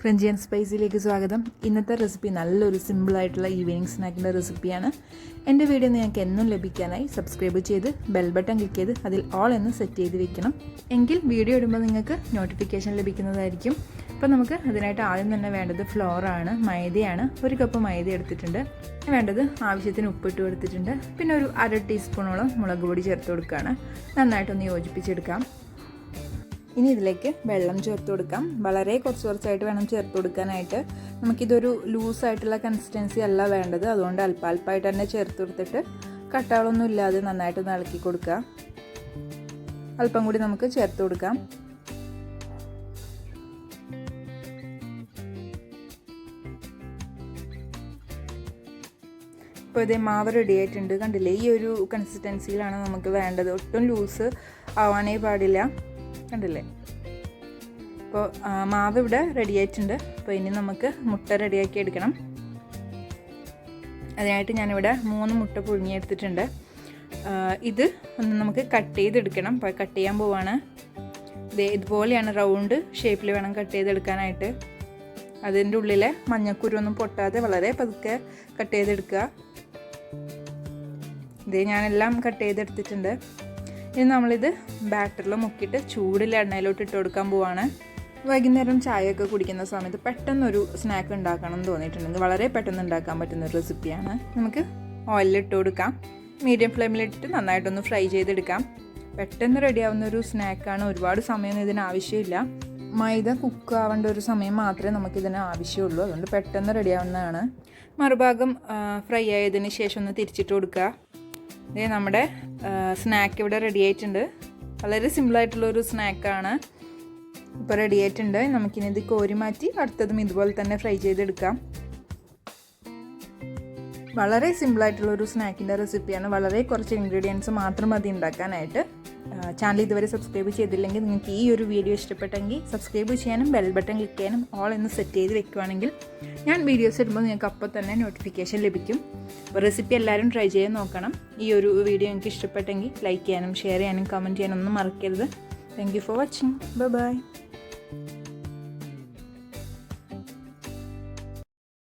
French N Spizeeയിലേക്ക് സ്വാഗതം. ഇന്നത്തെ recipe നല്ലൊരു സിമ്പിളായിട്ടുള്ള ഈവനിങ് സ്നാക്കിൻ്റെ റെസിപ്പിയാണ്. എൻ്റെ വീഡിയോ നിങ്ങൾക്ക് എന്നും ലഭിക്കാനായി സബ്സ്ക്രൈബ് ചെയ്ത് ബെൽ ബട്ടൺ ക്ലിക്ക് ചെയ്ത് അതിൽ ഓൾ എന്ന് സെറ്റ് ചെയ്ത് വെക്കണം. എങ്കിൽ വീഡിയോ ഇടുമ്പോൾ നിങ്ങൾക്ക് നോട്ടിഫിക്കേഷൻ ലഭിക്കുന്നതായിരിക്കും. അപ്പോൾ നമുക്ക് അതിനായിട്ട് ആദ്യം തന്നെ വേണ്ടത് ഫ്ലോറാണ്, മൈദയാണ്. 1 കപ്പ് മൈദ എടുത്തിട്ടുണ്ട്. വേണ്ടത് ആവശ്യത്തിന് ഉപ്പിട്ട് കൊടുത്തിട്ടുണ്ട്. പിന്നെ ഒരു 1/2 ടീസ്പൂണോളം മുളക് പൊടി ചേർത്ത് കൊടുക്കുകയാണ്. നന്നായിട്ടൊന്ന് യോജിപ്പിച്ചെടുക്കാം. ഇനി ഇതിലേക്ക് വെള്ളം ചേർത്ത് കൊടുക്കാം. വളരെ കുറച്ചായിട്ട് വേണം ചേർത്ത് കൊടുക്കാനായിട്ട്. നമുക്കിതൊരു ലൂസായിട്ടുള്ള കൺസിസ്റ്റൻസി അല്ല വേണ്ടത്. അതുകൊണ്ട് അല്പാൽപ്പായിട്ട് തന്നെ ചേർത്ത് കൊടുത്തിട്ട് കട്ടകളൊന്നും ഇല്ലാതെ നന്നായിട്ടൊന്ന് ഇളക്കി കൊടുക്കുക. അല്പം കൂടി നമുക്ക് ചേർത്ത് കൊടുക്കാം. ഇപ്പോൾ ഇതേ മാവ് റെഡി ആയിട്ടുണ്ട്. കണ്ടില്ലേ, ഈ ഒരു കൺസിസ്റ്റൻസിയിലാണ് നമുക്ക് വേണ്ടത്. ഒട്ടും ലൂസ് ആവാനേ പാടില്ല. കണ്ടില്ലേ, അപ്പോൾ മാവ് ഇവിടെ റെഡി ആയിട്ടുണ്ട്. അപ്പോൾ ഇനി നമുക്ക് മുട്ട റെഡിയാക്കി എടുക്കണം. അതിനായിട്ട് ഞാനിവിടെ 3 മുട്ട പുഴുങ്ങിയെടുത്തിട്ടുണ്ട്. ഇത് ഒന്ന് നമുക്ക് കട്ട് ചെയ്തെടുക്കണം. അപ്പോൾ കട്ട് ചെയ്യാൻ പോവാണ്. ഇതുപോലെയാണ് റൗണ്ട് ഷേപ്പിൽ വേണം കട്ട് ചെയ്തെടുക്കാനായിട്ട്. അതിൻ്റെ ഉള്ളിലെ മഞ്ഞക്കുരു ഒന്നും പൊട്ടാതെ വളരെ പതുക്കെ കട്ട് ചെയ്തെടുക്കുക. ഞാനെല്ലാം കട്ട് ചെയ്തെടുത്തിട്ടുണ്ട്. ഇനി നമ്മളിത് ബാറ്ററിൽ മുക്കിയിട്ട് ചൂടിൽ എണ്ണയിലോട്ട് ഇട്ട് കൊടുക്കാൻ പോവാണ്. വൈകുന്നേരം ചായയൊക്കെ കുടിക്കുന്ന സമയത്ത് പെട്ടെന്നൊരു സ്നാക്ക് ഉണ്ടാക്കണം എന്ന് തോന്നിയിട്ടുണ്ടെങ്കിൽ വളരെ പെട്ടെന്ന് ഉണ്ടാക്കാൻ പറ്റുന്ന ഒരു റെസിപ്പിയാണ്. നമുക്ക് ഓയിലിട്ട് കൊടുക്കാം. മീഡിയം ഫ്ലെയിമിലിട്ടിട്ട് നന്നായിട്ടൊന്ന് ഫ്രൈ ചെയ്തെടുക്കാം. പെട്ടെന്ന് റെഡിയാവുന്ന ഒരു സ്നാക്കാണ്. ഒരുപാട് സമയമൊന്നും ഇതിന് ആവശ്യമില്ല. മൈദ കുക്ക് ആവേണ്ട ഒരു സമയം മാത്രമേ നമുക്കിതിന് ആവശ്യമുള്ളൂ. അതുകൊണ്ട് പെട്ടെന്ന് റെഡിയാവുന്നതാണ്. മറുഭാഗം ഫ്രൈ ആയതിന് ശേഷം ഒന്ന് തിരിച്ചിട്ട് കൊടുക്കുക. നമ്മുടെ സ്നാക്ക് ഇവിടെ റെഡി ആയിട്ടുണ്ട്. വളരെ സിമ്പിളായിട്ടുള്ളൊരു സ്നാക്കാണ്. ഇപ്പോൾ റെഡി ആയിട്ടുണ്ട്. നമുക്കിനി ഇത് കോരി മാറ്റി അടുത്തതും ഇതുപോലെ തന്നെ ഫ്രൈ ചെയ്തെടുക്കാം. വളരെ സിമ്പിളായിട്ടുള്ളൊരു സ്നാക്കിൻ്റെ റെസിപ്പിയാണ്. വളരെ കുറച്ച് ഇൻഗ്രീഡിയൻസ് മാത്രം മതി ഉണ്ടാക്കാനായിട്ട്. ചാനൽ ഇതുവരെ സബ്സ്ക്രൈബ് ചെയ്തില്ലെങ്കിൽ നിങ്ങൾക്ക് ഈ ഒരു വീഡിയോ ഇഷ്ടപ്പെട്ടെങ്കിൽ സബ്സ്ക്രൈബ് ചെയ്യാനും ബെൽ ബട്ടൺ ക്ലിക്ക് ചെയ്യാനും ഓൾ എന്ന് സെറ്റ് ചെയ്ത് വെക്കുകയാണെങ്കിൽ ഞാൻ വീഡിയോസ് ഇടുമ്പോൾ നിങ്ങൾക്ക് അപ്പോൾ തന്നെ നോട്ടിഫിക്കേഷൻ ലഭിക്കും. അപ്പോൾ റെസിപ്പി എല്ലാവരും ട്രൈ ചെയ്യാൻ നോക്കണം. ഈ ഒരു വീഡിയോ നിങ്ങൾക്ക് ഇഷ്ടപ്പെട്ടെങ്കിൽ ലൈക്ക് ചെയ്യാനും ഷെയർ ചെയ്യാനും കമൻറ്റ് ചെയ്യാനും ഒന്നും മറക്കരുത്. Thank you for watching. By.